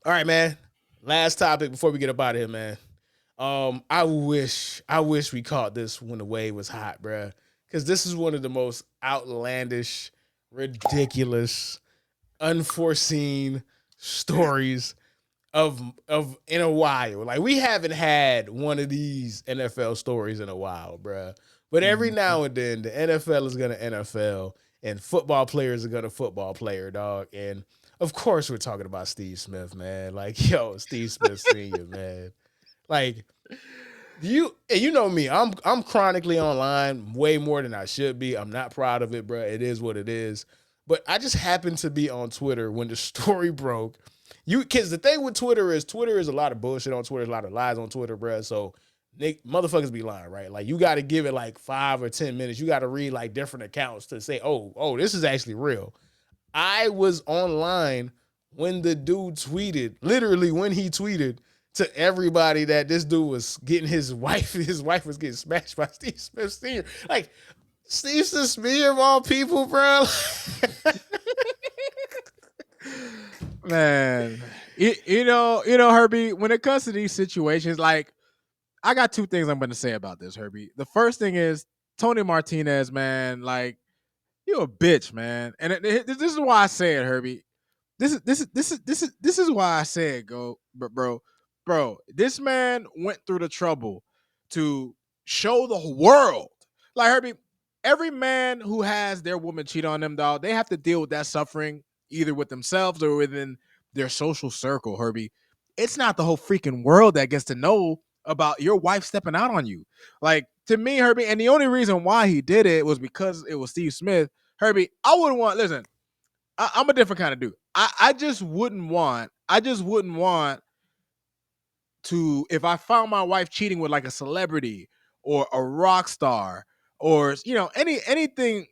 All right, man. Last topic before we get up out of here, man. I wish we caught this when the wave was hot, bruh. Because this is one of the most outlandish, ridiculous, unforeseen stories of in a while. Like we haven't had one of these NFL stories in a while, bruh. But every Mhm. now and then, the NFL is gonna NFL, and football players are gonna football player, dog. And of course, we're talking about Steve Smith, man. Like, yo, Steve Smith Senior, man. Like, you know me, I'm chronically online way more than I should be. I'm not proud of it, bro. It is what it is. But I just happened to be on Twitter when the story broke. Because the thing with Twitter is a lot of bullshit on Twitter, a lot of lies on Twitter, bro. So motherfuckers be lying, right? Like you got to give it like 5 or 10 minutes. You got to read like different accounts to say, oh, this is actually real. I was online when the dude tweeted, literally when he tweeted to everybody that this dude was getting his wife was getting smashed by Steve Smith Sr. Like Steve Smith Sr. of all people, bro. Man, Herbie. When it comes to these situations, like I got two things I'm going to say about this, Herbie. The first thing is Tony Martinez, man. Like you a bitch, man. And this is why I say it, Herbie. This is why I say it, bro. This man went through the trouble to show the world, like Herbie. Every man who has their woman cheat on them, dog, they have to deal with that suffering either with themselves or within their social circle, Herbie. It's not the whole freaking world that gets to know about your wife stepping out on you. Like to me, Herbie, and the only reason why he did it was because it was Steve Smith. Herbie, I wouldn't want. Listen, I'm a different kind of dude. I just wouldn't want. I just wouldn't want to if I found my wife cheating with like a celebrity or a rock star or anything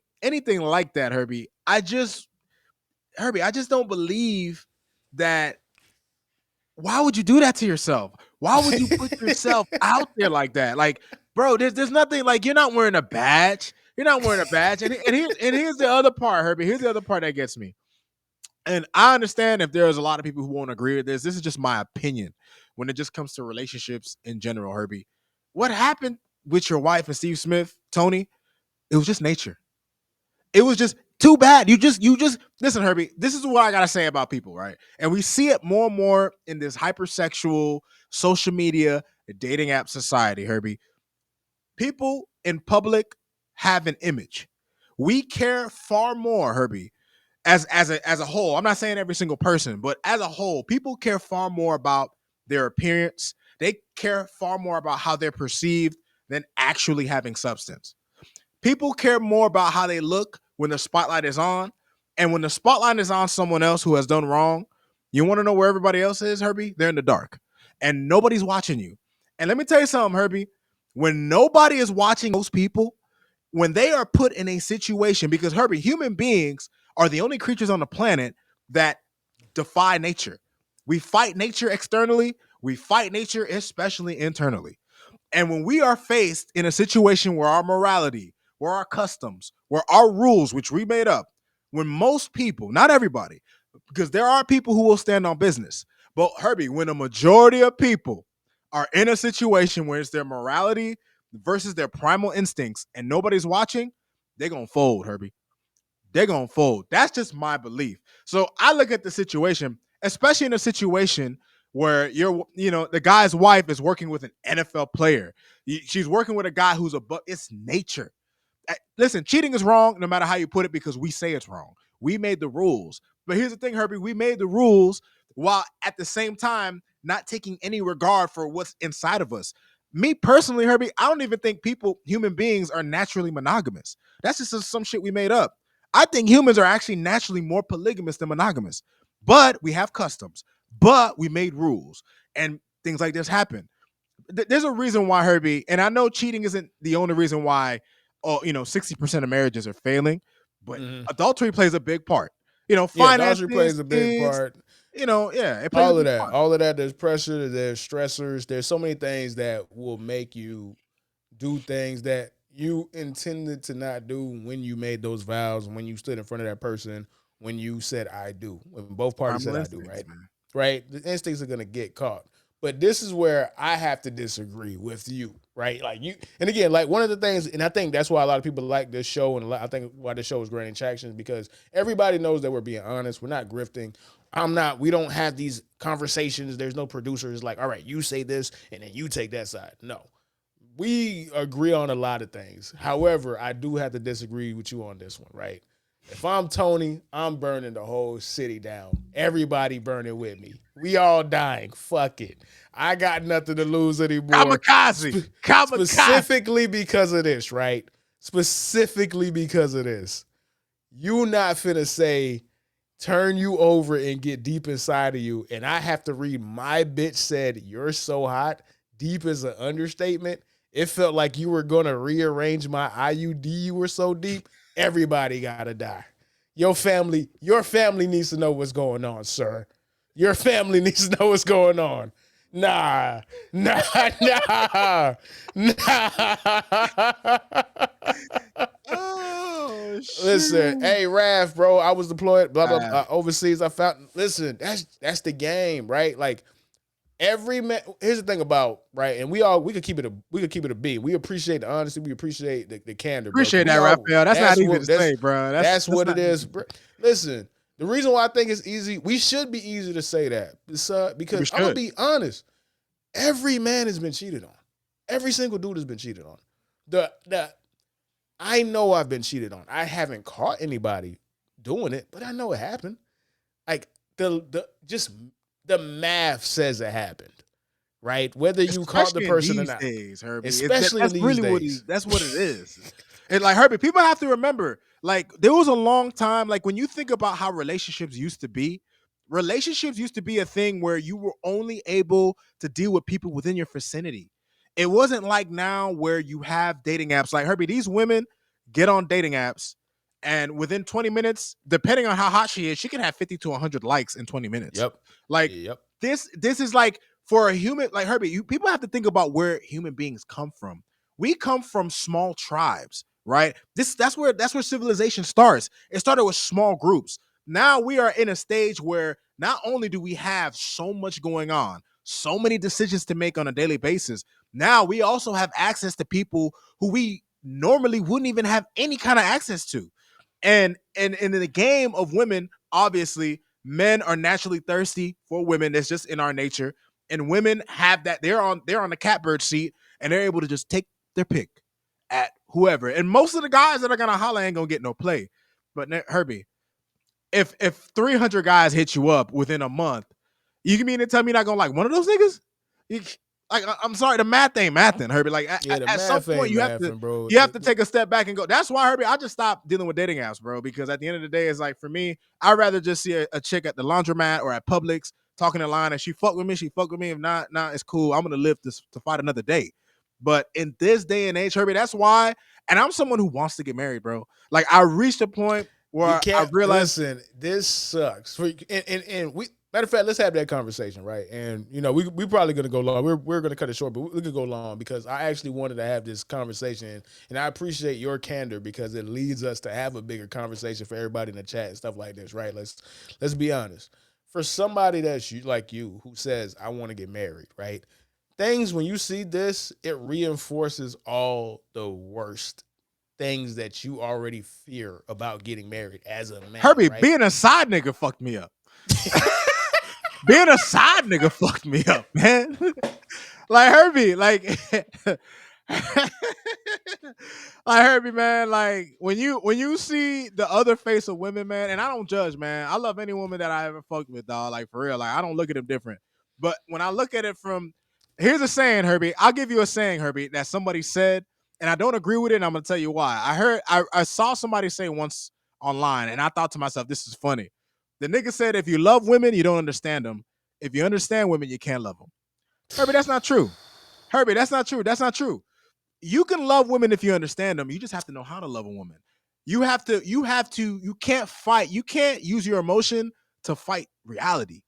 like that, Herbie. I just don't believe that. Why would you do that to yourself? Why would you put yourself out there like that? Like, bro, there's nothing like you're not wearing a badge. You're not wearing a badge. And here's the other part, Herbie. Here's the other part that gets me. And I understand if there's a lot of people who won't agree with this. This is just my opinion when it just comes to relationships in general, Herbie. What happened with your wife and Steve Smith, Tony? It was just nature. It was just too bad. You just listen, Herbie. This is what I gotta say about people, right? And we see it more and more in this hypersexual social media dating app society, Herbie. People in public have an image. We care far more, Herbie, as a whole. I'm not saying every single person, but as a whole, people care far more about their appearance. They care far more about how they're perceived than actually having substance. People care more about how they look when the spotlight is on. And when the spotlight is on someone else who has done wrong, you want to know where everybody else is, Herbie? They're in the dark. And nobody's watching you. And let me tell you something, Herbie. When nobody is watching those people, when they are put in a situation, because Herbie, human beings are the only creatures on the planet that defy nature. We fight nature externally, we fight nature especially internally. And when we are faced in a situation where our morality, where our customs, where our rules, which we made up, when most people, not everybody, because there are people who will stand on business, but Herbie, when a majority of people are in a situation where it's their morality versus their primal instincts and nobody's watching, they're going to fold, Herbie. They're going to fold. That's just my belief. So I look at the situation, especially in a situation where the guy's wife is working with an NFL player. She's working with a guy who's it's nature. Listen, cheating is wrong no matter how you put it because we say it's wrong. We made the rules. But here's the thing, Herbie, we made the rules while at the same time not taking any regard for what's inside of us. Me personally, Herbie, I don't even think human beings are naturally monogamous. That's just some shit we made up. I think humans are actually naturally more polygamous than monogamous. But we have customs. But we made rules. And things like this happen. There's a reason why, Herbie, and I know cheating isn't the only reason why 60% of marriages are failing, but Mhm. adultery plays a big part. Yeah, adultery Finances, plays a big kids, part. yeah, it plays a All of big that, part. all of that. There's pressure. There's stressors. There's so many things that will make you do things that you intended to not do when you made those vows, when you stood in front of that person, when you said "I do," when both parties said Primal "I do," instincts, right? man. right? The instincts are gonna get caught. But this is where I have to disagree with you, right? Like you, and again, like one of the things, and I think that's why a lot of people like this show, and I think why this show is gaining traction is because everybody knows that we're being honest. We're not grifting. I'm not. We don't have these conversations. There's no producers like, all right, you say this, and then you take that side. No, we agree on a lot of things. However, I do have to disagree with you on this one, right? If I'm Tony, I'm burning the whole city down. Everybody burning with me. We all dying. Fuck it. I got nothing to lose anymore. Kamikaze. Kamikaze. Specifically because of this, right? Specifically because of this. You not finna say, turn you over and get deep inside of you, and I have to read my bitch said, you're so hot. Deep is an understatement. It felt like you were gonna rearrange my IUD. You were so deep. Everybody gotta die. Your family needs to know what's going on, sir. Your family needs to know what's going on. Nah, nah, nah, nah. Oh Listen, shoot. hey Raph, bro, I was deployed, blah blah, Uh, overseas. I found. Listen, that's the game, right? Like every man. Here's the thing about right, and we could keep it a B. We appreciate the honesty, we appreciate the candor, bro. Cause Appreciate we that, all Raphael. That's not that's easy to what say, bro. that's That's what it not is, easy. bro. Listen, the reason why I think it's easy, we should be easy to say that, it's, We because I'm gonna should. be honest. Every man has been cheated on. Every single dude has been cheated on. The I know I've been cheated on. I haven't caught anybody doing it, but I know it happened. Like the just the math says it happened, right? Whether you caught the Especially in person or these not, days, Herbie. especially in That's these really days. that's what it is. And like Herbie, people have to remember, like there was a long time, like when you think about how relationships used to be a thing where you were only able to deal with people within your vicinity. It wasn't like now where you have dating apps. Like Herbie, these women get on dating apps, and within 20 minutes, depending on how hot she is, she can have 50 to 100 likes in 20 minutes. Yep. Like Yep. this is like for a human like Herbie, people have to think about where human beings come from. We come from small tribes, right? That's where civilization starts. It started with small groups. Now we are in a stage where not only do we have so much going on, so many decisions to make on a daily basis, now we also have access to people who we normally wouldn't even have any kind of access to. And in the game of women, obviously, men are naturally thirsty for women. That's just in our nature. And women have that. They're on the catbird seat and they're able to just take their pick at whoever. And most of the guys that are gonna holler ain't gonna get no play. But Herbie, if 300 guys hit you up within a month, you can mean to tell me you're not gonna like one of those niggas? You, like I'm sorry, the math ain't mathing, Herbie. Like Yeah, the at some math point ain't you have to mathing, bro. you have to take a step back and go. That's why, Herbie, I just stopped dealing with dating apps, bro. Because at the end of the day, it's like for me, I'd rather just see a chick at the laundromat or at Publix talking in line, and she fuck with me, she fuck with me. If not, nah, it's cool. I'm gonna live this to fight another day. But in this day and age, Herbie, that's why. And I'm someone who wants to get married, bro. Like I reached a point You where I can't realized listen. This sucks. And we matter of fact, let's have that conversation, right? And we probably gonna go long. We're gonna cut it short, but we could go long because I actually wanted to have this conversation, and I appreciate your candor because it leads us to have a bigger conversation for everybody in the chat and stuff like this, right? Let's be honest. For somebody that's like you who says I want to get married, right? Things when you see this, it reinforces all the worst things that you already fear about getting married as a man, Herbie, right? being a side nigga fucked me up. Being a side nigga fucked me up, man. Like Herbie, Herbie, man, like when you see the other face of women, man, and I don't judge, man. I love any woman that I ever fucked with, dog. Like for real, like I don't look at them different. But when I look at it from, here's a saying, Herbie. I'll give you a saying, Herbie, that somebody said, and I don't agree with it. And I'm gonna tell you why. I saw somebody say once online, and I thought to myself, this is funny. The nigga said, if you love women, you don't understand them. If you understand women, you can't love them. Herbie, that's not true. Herbie, that's not true. That's not true. You can love women if you understand them. You just have to know how to love a woman. You can't fight. You can't use your emotion to fight reality.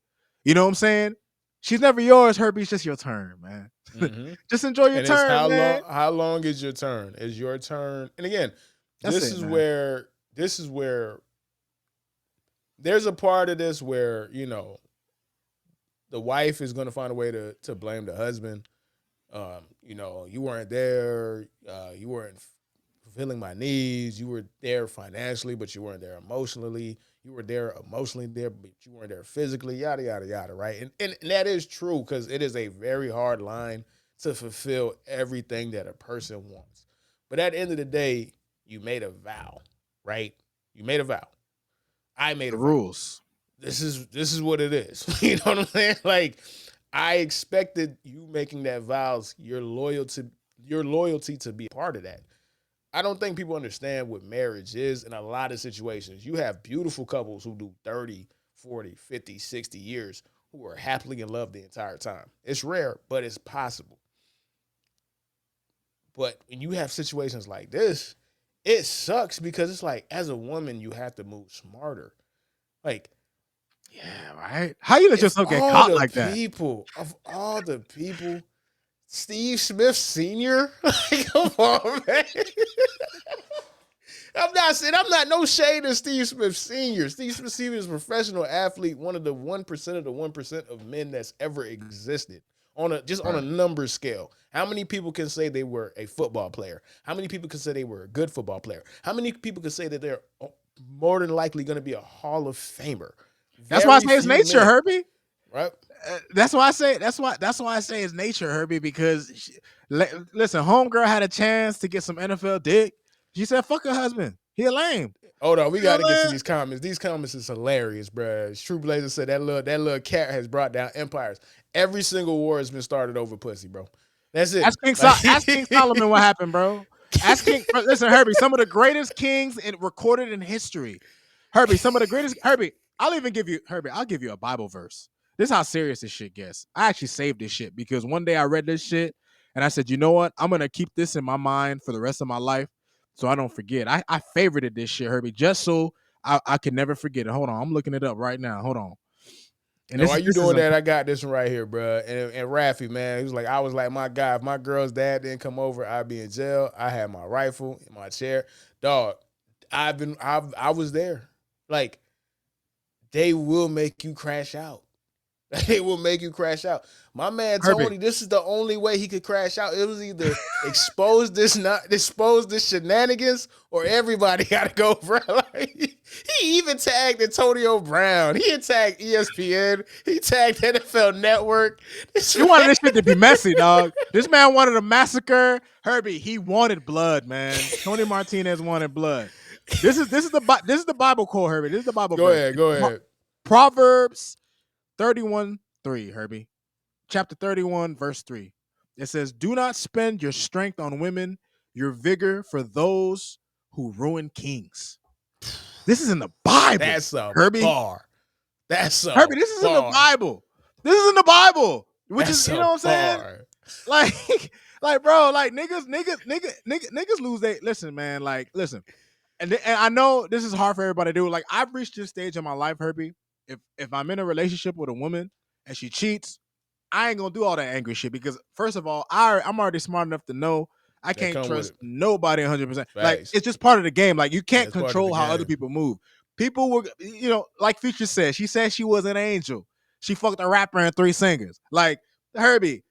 You know what I'm saying? She's never yours, Herbie. It's just your turn, man. Mm-hmm. Just enjoy your And it's turn, how man. long? How long is your turn? Is your turn? And again, That's this it, is man. where this is where there's a part of this where the wife is going to find a way to blame the husband. You weren't there. You weren't fulfilling my needs. You were there financially, but you weren't there emotionally. You were there emotionally there, but you weren't there physically. Yada yada yada. Right, and that is true because it is a very hard line to fulfill everything that a person wants. But at the end of the day, you made a vow, right? You made a vow. I made The a vow. rules. This is what it is. You know what I'm saying? Like I expected you making that vows your loyalty to be a part of that. I don't think people understand what marriage is in a lot of situations. You have beautiful couples who do 30, 40, 50, 60 years who are happily in love the entire time. It's rare, but it's possible. But when you have situations like this, it sucks because it's like as a woman you have to move smarter. Like Yeah, right. How you let if yourself get all caught the like that? people of all the people, Steve Smith Sr. Like, come on, man. I'm not no shade of Steve Smith Sr. Steve Smith Sr. is a professional athlete, one of the 1% of the 1% of men that's ever existed. On a Right. number scale. How many people can say they were a football player? How many people can say they were a good football player? How many people can say that they're more than likely going to be a Hall of Famer? That's why I Very say it's few nature, men, Herbie. right? That's why I say that's why I say it's nature, Herbie. Because listen, homegirl had a chance to get some NFL dick. She said, "Fuck her husband. He a lame." Hold on, we You know got to what I'm get to saying? these comments. These comments is hilarious, bro. True Blazer said that little cat has brought down empires. Every single war has been started over pussy, bro. That's it. Like, Ask King Solomon what happened, bro. Ask King. Listen, Herbie. Some of the greatest kings recorded in history. Herbie. Some of the greatest. Herbie. I'll even give you Herbie. I'll give you a Bible verse. This is how serious this shit gets. I actually saved this shit because one day I read this shit and I said, you know what? I'm gonna keep this in my mind for the rest of my life so I don't forget. I favorited this shit, Herbie, just so I can never forget it. Hold on, I'm looking it up right now. Hold on. And and while you this is doing that, I got this one right here, bro. And Rafi, man, he was like, I was like, my guy, if my girl's dad didn't come over, I'd be in jail. I had my rifle in my chair, dog. I was there. Like they will make you crash out. It will make you crash out. My man Herbie. Tony, this is the only way he could crash out. It was either expose this shenanigans or everybody gotta go, bro. Like, he even tagged Antonio Brown. He had tagged ESPN. He tagged NFL Network. This He wanted man, this shit to be messy, dog. This man wanted a massacre. Herbie, he wanted blood, man. Tony Martinez wanted blood. This is the Bible quote, Herbie. This is the Bible go verse. ahead, go ahead. Proverbs 31:3, Herbie. Chapter 31, verse 3. It says, "Do not spend your strength on women, your vigor for those who ruin kings." This is in the Bible, That's a Herbie. bar. That's a Herbie, this is in the bar. Bible. This is in the Bible, which is, That's you a know what I'm saying? bar. Like, like, bro, like niggas lose they listen, man. Like, listen, and I know this is hard for everybody to do. Like, I've reached this stage in my life, Herbie. If I'm in a relationship with a woman and she cheats, I ain't gonna do all that angry shit because first of all, I'm already smart enough to know I That can't come with trust it. nobody 100%. Like, Facts. it's just part of the game. Like, you Yeah, can't it's part of the control how other game. people move. People were, like Future said, she said she was an angel. She fucked a rapper and three singers. Like, Herbie,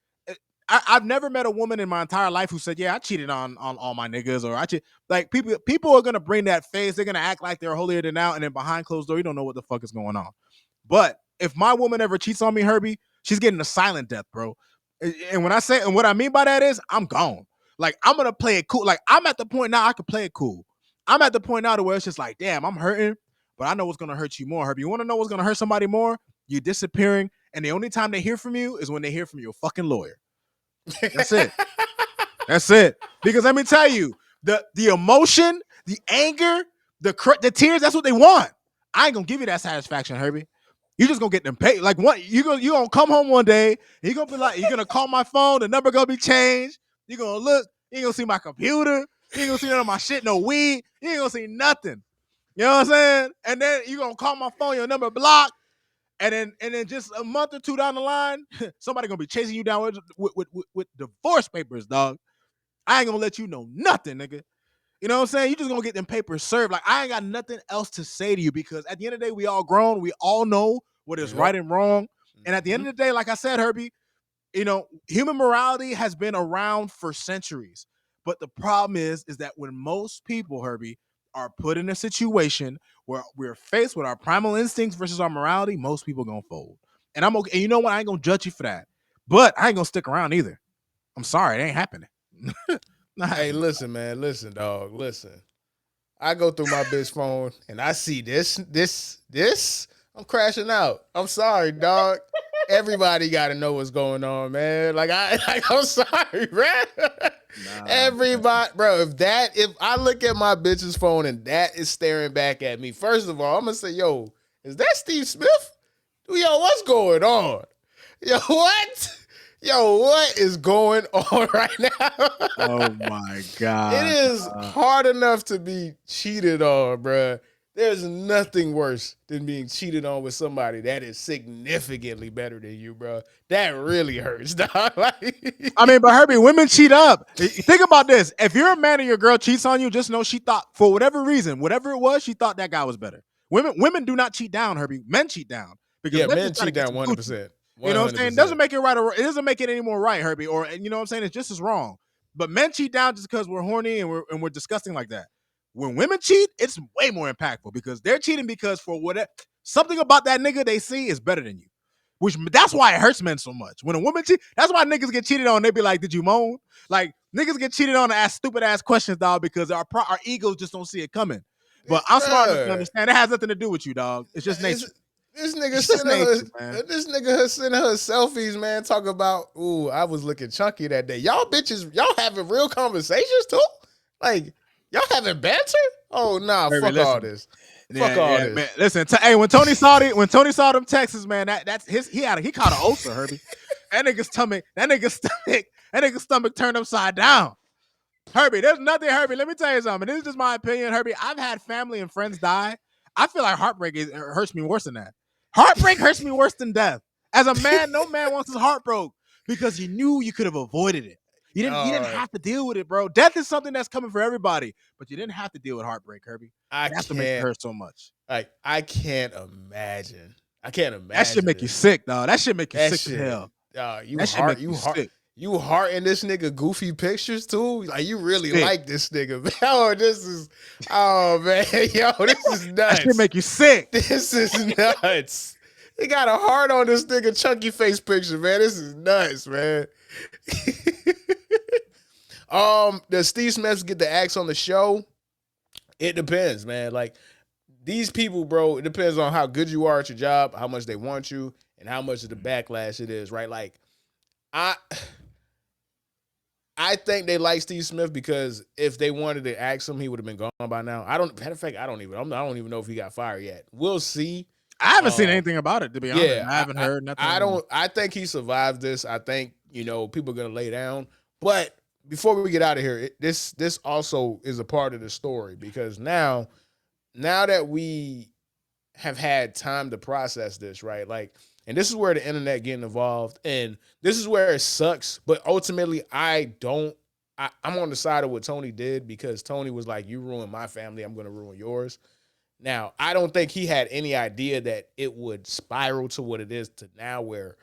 I've never met a woman in my entire life who said, "Yeah, I cheated on all my niggas," or "I cheat." Like, people are gonna bring that phase. They're gonna act like they're holier than thou, and then behind closed door, you don't know what the fuck is going on. But if my woman ever cheats on me, Herbie, she's getting a silent death, bro. And when I say, and what I mean by that is, I'm gone. Like, I'm gonna play it cool. Like, I'm at the point now I can play it cool. I'm at the point now to where it's just like, damn, I'm hurting, but I know what's gonna hurt you more, Herbie. You want to know what's gonna hurt somebody more? You disappearing, and the only time they hear from you is when they hear from your fucking lawyer. That's it. That's it. Because let me tell you, the emotion, the anger, the tears, that's what they want. I ain't gonna give you that satisfaction, Herbie. You just gonna get them paid. Like, what you gonna come home one day, you gonna be like, you're gonna call my phone, the number gonna be changed. You're gonna look, you ain't gonna see my computer, you ain't gonna see none of my shit, no weed, you ain't gonna see nothing. You know what I'm saying? And then you gonna call my phone, your number blocked. And then just a month or two down the line, somebody gonna be chasing you down with divorce papers, dog. I ain't gonna let you know nothing, nigga. You know what I'm saying? You just gonna get them papers served. Like, I ain't got nothing else to say to you because at the end of the day, we all grown. We all know what is right Yep. and wrong. And at the end Mhm. of the day, like I said, Herbie, human morality has been around for centuries. But the problem is that when most people, Herbie, are put in a situation where we're faced with our primal instincts versus our morality, most people gonna fold. And I'm okay. And you know what? I ain't gonna judge you for that. But I ain't gonna stick around either. I'm sorry, it ain't happening. Not Hey, happening. listen, man. Listen, dog. Listen. I go through my bitch phone and I see this. I'm crashing out. I'm sorry, dog. Everybody got to know what's going on, man. I'm sorry, man. Nah, Everybody, bro. If I look at my bitch's phone and that is staring back at me, first of all, I'm gonna say, yo, is that Steve Smith? Yo, what's going on? Yo, what? Yo, what is going on right now? oh my It god. is hard enough to be cheated on, bruh. There's nothing worse than being cheated on with somebody that is significantly better than you, bro. That really hurts, dog. I mean, but Herbie, women cheat up. Think about this. If you're a man and your girl cheats on you, just know she thought, for whatever reason, whatever it was, she thought that guy was better. Women do not cheat down, Herbie. Men cheat down because Yeah, men men just try to cheat get down some coochie. 100%. You know what I'm saying? It 100%. doesn't make it right, or it doesn't make it any more right, Herbie. Or you know what I'm saying? It's just as wrong. But men cheat down just because we're horny and we're disgusting like that. When women cheat, it's way more impactful because they're cheating because for whatever something about that nigga they see is better than you. Which that's why it hurts men so much. When a woman cheat, that's why niggas get cheated on. They be like, "Did you moan?" Like niggas get cheated on and ask stupid ass questions, dog, because our egos just don't see it coming. But I'm smart enough to Bruh, understand it has nothing to do with you, dog. It's just it's, nature. this nigga It's just sending her, nature, man. this nigga sending her selfies, man. Talk about, ooh, I was looking chunky that day. Y'all bitches, y'all having real conversations too? Like, y'all having banter? Oh nah, Baby, fuck all listen. this. Fuck Yeah, all yeah, man. this. Listen, hey, when Tony saw them Texas, man, that's his. He caught an ulcer, Herbie. That nigga's stomach turned upside down. Herbie, there's nothing, Herbie. Let me tell you something. This is just my opinion, Herbie. I've had family and friends die. I feel like heartbreak hurts me worse than that. Heartbreak hurts me worse than death. As a man, no man wants his heart broke because you knew you could have avoided it. You didn't Uh, have to deal with it, bro. Death is something that's coming for everybody, but you didn't have to deal with heartbreak, Herbie. I But that's what makes it can't, hurt so much. I can't imagine. I can't That should imagine make you this. sick, dog. That should make you That sick as shit. hell. You That should make heart, you you heart, sick. you hearting this nigga goofy pictures too. Like you really Sick. like this nigga. Man. Oh, oh man, yo, this is That should nuts. make you sick. This is nuts. He got a heart on this nigga chunky face picture, man. This is nuts, man. Does Steve Smith get the axe on the show? It depends, man. Like these people, bro, it depends on how good you are at your job, how much they want you, and how much of the backlash it is, right? Like I I think they like Steve Smith because if they wanted to axe him, he would have been gone by now. Matter of fact, I don't even know if he got fired yet. We'll see. I haven't seen Um, anything about it, to be honest. yeah, I haven't heard I nothing. don't. I think he survived this. I think people are gonna lay down. But before we get out of here, this also is a part of the story because now that we have had time to process this, right? Like, and this is where the internet getting involved, and this is where it sucks. But ultimately, I don't. I'm on the side of what Tony did because Tony was like, "You ruined my family, I'm going to ruin yours." Now, I don't think he had any idea that it would spiral to what it is to now, where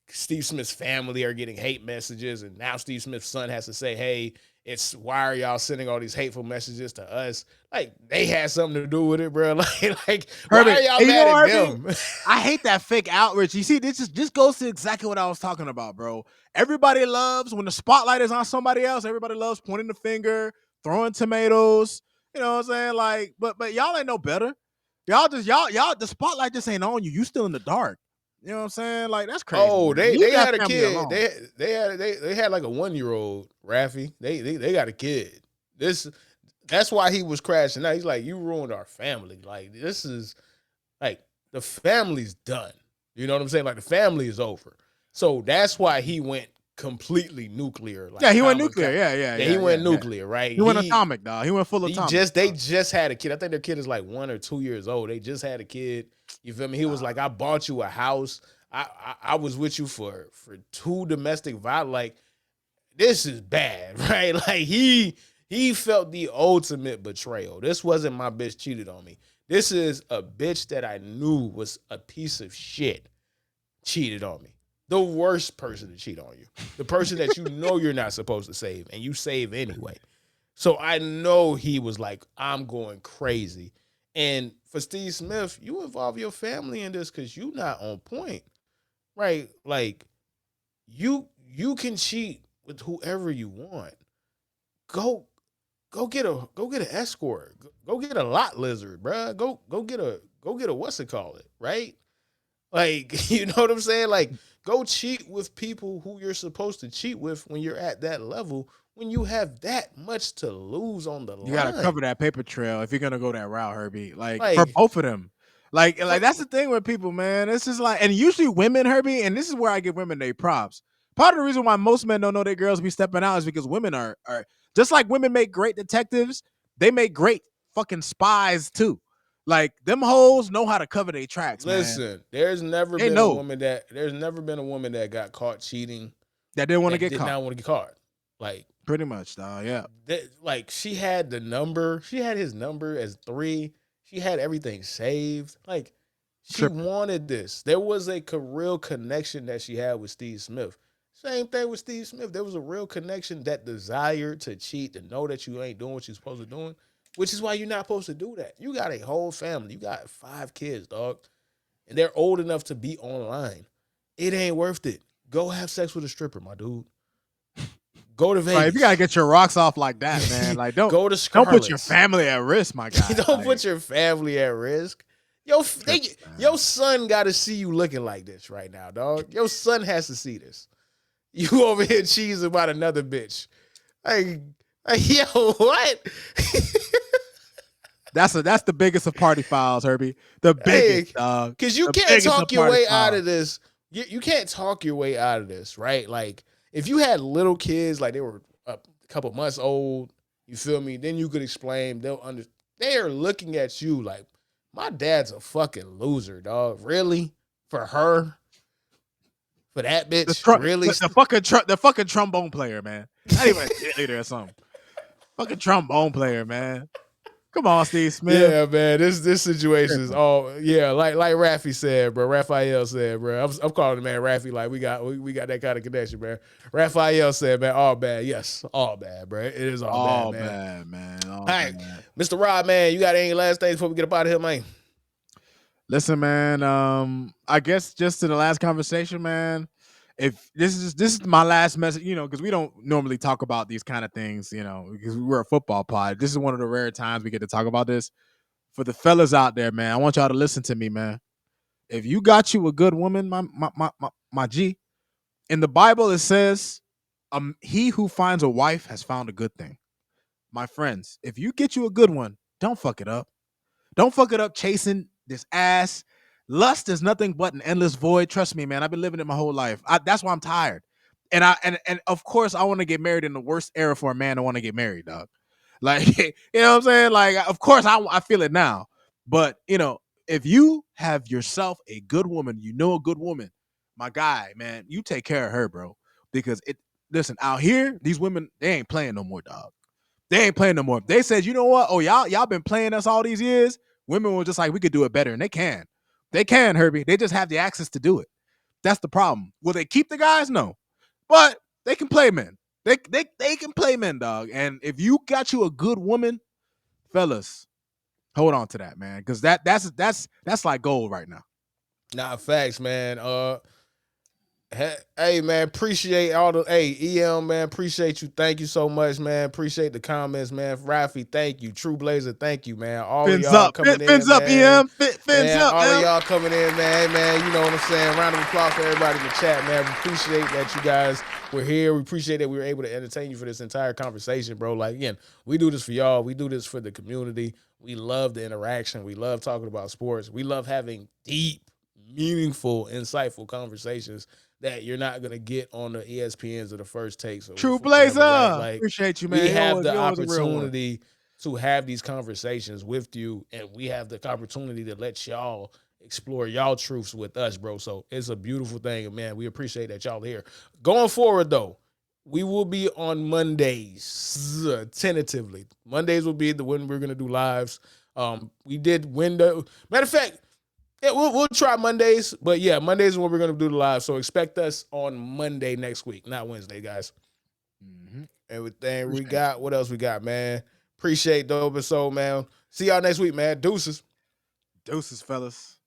Steve Smith's family are getting hate messages, and now Steve Smith's son has to say, "Hey, it's why are y'all sending all these hateful messages to us?" Like they had something to do with it, bro. Like why Herbie, are y'all and you mad know, at Herbie, them? I hate that fake outrage. You see, this just goes to exactly what I was talking about, bro. Everybody loves when the spotlight is on somebody else. Everybody loves pointing the finger, throwing tomatoes. You know what I'm saying? Like, but y'all ain't no better. Y'all the spotlight just ain't on you. You still in the dark. You know what I'm saying? Like that's crazy, Oh, man. they Leave they that had a family kid. alone. They had like a 1-year-old Raffy. They got a kid. This that's why he was crashing out. He's like, you ruined our family. Like this is like the family's done. You know what I'm saying? Like the family is over. So that's why he went completely nuclear, Yeah, like he went nuclear. kamikaze. Yeah, yeah, Yeah, he yeah, yeah, went yeah. nuclear, right? He went atomic, dog. He went full atomic. They just had a kid. I think their kid is like 1 or 2 years old. They just had a kid. You feel me? He was like, I bought you a house. I was with you for two domestic violence. Like this is bad, right? Like he felt the ultimate betrayal. This wasn't my bitch cheated on me. This is a bitch that I knew was a piece of shit cheated on me. The worst person to cheat on you. The person that you know you're not supposed to save and you save anyway. So I know he was like, I'm going crazy. And for Steve Smith, you involve your family in this because you not on point. Right? Like you can cheat with whoever you want. Go go get an escort. Go get a lot lizard, bruh. Go get a what's it called it, right? Like, you know what I'm saying? Like, go cheat with people who you're supposed to cheat with when you're at that level, when you have that much to lose on the You got to line. cover that paper trail if you're gonna go that route, Herbie. Like for Like, both of them. Like fuck, that's the thing with people, man. It's just like, and usually women, Herbie, and this is where I give women their props. Part of the reason why most men don't know their girls be stepping out is because women are just like women make great detectives, they make great fucking spies too. Like them hoes know how to cover their tracks, man. listen, there's never They been a know woman that got caught cheating that they want to that get did caught. not want to get caught. Like, Pretty much, dog. Yeah. like she had the number, she had his number as 3. She had everything saved. Like, she Tripping. wanted this. There was a real connection that she had with Steve Smith. Same thing with Steve Smith. There was a real connection, that desire to cheat, to know that you ain't doing what you're supposed to doing, which is why you're not supposed to do that. You got a whole family. You got 5 kids, dog, and they're old enough to be online. It ain't worth it. Go have sex with a stripper, my dude. Go to Right. If you gotta Vegas. get your rocks off like that, man, like Go to don't put your Scarlett's. family at risk, my guy. Don't Like put your family at risk. Yo, tripping, your man. son got to see you looking like this right now, dog. Your son has to see this. You over here cheesing about another bitch. Like, yo, what? That's the biggest of party files, Herbie. The biggest, Hey, dog. because you The can't biggest of talk your party way out files. of this. You can't talk your way out of this, right? Like, if you had little kids, like they were a couple months old, you feel me? Then you could explain. They'll understand. They are looking at you like, my dad's a fucking loser, dog. Really? For her? For that The bitch? tr- Really? the fucking trombone player, man. Not even a cheerleader or something. Fucking trombone player, man. Come on, Steve Smith. Yeah, man. This situation is Tripping. all like Rafi said, bro. Raphael said, bro. I'm calling the man Rafi like we got that kind of connection, bro. Raphael said, man, all bad. Yes, all bad, bro. It is all bad, All man. bad, man. All All right, bad. Mr. Rob, man, you got any last things before we get up out of here, man? Listen, man. I guess just to the last conversation, man. If this is my last message, because we don't normally talk about these kind of things, because we're a football pod. This is one of the rare times we get to talk about this. For the fellas out there, man, I want y'all to listen to me, man. If you got you a good woman, my G, in the Bible it says, he who finds a wife has found a good thing. My friends, if you get you a good one, don't fuck it up. Don't fuck it up chasing this ass. Lust is nothing but an endless void. Trust me, man. I've been living it my whole life. That's why I'm tired. And of course I want to get married in the worst era for a man to want to get married, dog. Like, you know what I'm saying? Like, of course I feel it now. But, if you have yourself a good woman, a good woman, my guy, man, you take care of her, bro. Because listen, out here, these women, they ain't playing no more, dog. They ain't playing no more. They said, you know what? Oh, y'all been playing us all these years. Women were just like, we could do it better. And they can. They can, Herbie. They just have the access to do it. That's the problem. Will they keep the guys? No. But they can play men. They can play men, dog. And if you got you a good woman, fellas, hold on to that, man. Because that's like gold right now. Nah, facts, man. Hey, man, appreciate all the EM, man, appreciate you. Thank you so much, man. Appreciate the comments, man. Rafi, thank you. True Blazer, thank you, man. All of Fins y'all up. coming Fins in, up, man. EM. Fins Man, up, all of M. y'all coming in, man. Man, you know what I'm saying. Round of applause for everybody in the chat, man. We appreciate that you guys were here. We appreciate that we were able to entertain you for this entire conversation, bro. Like, again, we do this for y'all. We do this for the community. We love the interaction. We love talking about sports. We love having deep, meaningful, insightful conversations that you're not gonna get on the ESPNs or the First Takes or True whatever, right? Blazer. Like, Appreciate you, we man. have the You always a real one. opportunity to have these conversations with you, and we have the opportunity to let y'all explore y'all truths with us, bro. So it's a beautiful thing, and man, we appreciate that y'all here. Going forward, though, we will be on Mondays, tentatively. Mondays will be the when we're gonna do lives. We did window. Matter of fact, Yeah, we'll try Mondays, but yeah, Mondays is when we're gonna do the live. So expect us on Monday next week, not Wednesday, guys. Mm-hmm. Everything we Appreciate got. What else we got, man? Appreciate the open soul, man. See y'all next week, man. Deuces. it. Deuces, fellas.